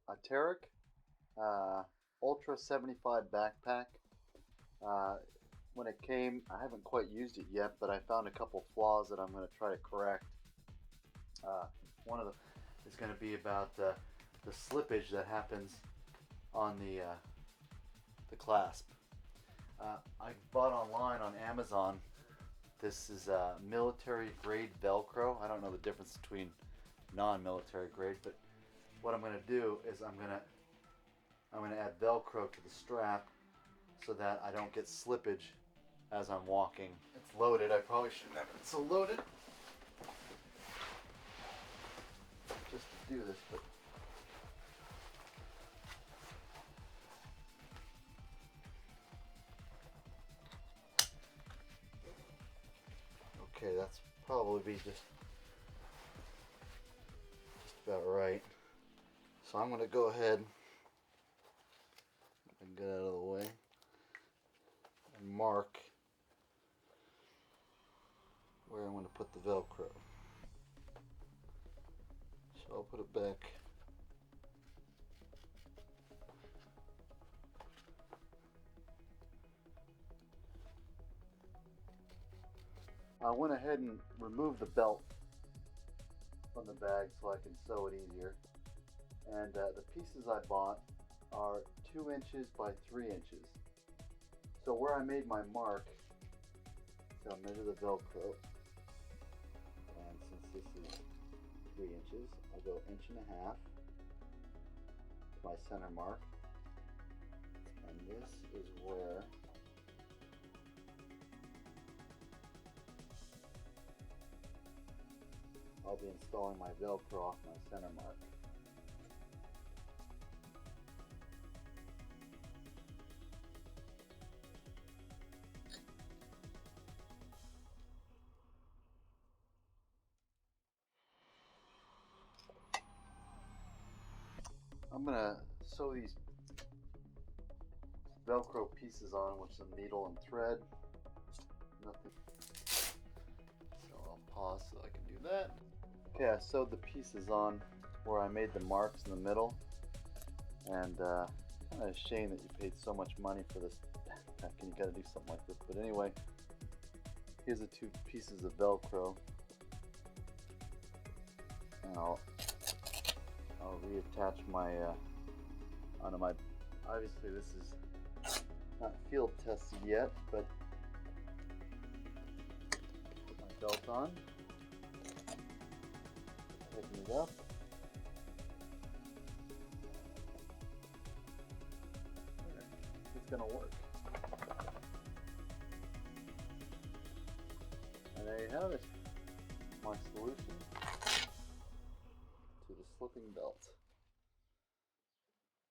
Arcteryx Ultra 75 backpack. When it came, I haven't quite used it yet, but I found a couple flaws that I'm going to try to correct. One of them is going to be about the slippage that happens on the clasp. I bought online on Amazon. This is military grade Velcro. I don't know the difference between non-military grade, but what I'm going to do is I'm going to add Velcro to the strap so that I don't get slippage as I'm walking. It's loaded. I probably shouldn't have it so loaded just to do this, but okay, that's probably be just about right. So I'm going to go ahead and get out of the way and mark where I'm going to put the Velcro. So I'll put it back I went ahead and removed the belt from the bag so I can sew it easier. And the pieces I bought are 2 inches by 3 inches. So where I made my mark, so I'll measure the Velcro. And since this is 3 inches, I'll go 1.5 inches to my center mark. And this is where I'll be installing my Velcro off my center mark. I'm going to sew these Velcro pieces on with some needle and thread. Nothing. So I'll pause so I can do that. Okay, I sewed the pieces on where I made the marks in the middle. And kind of a shame that you paid so much money for this backpack and you got to do something like this. But anyway, here's the 2 pieces of Velcro. And I'll reattach my onto my. Obviously, this is not field tested yet, but put my belt on, tighten it up. It's gonna work. And there you have it. My solution to the slipping belt.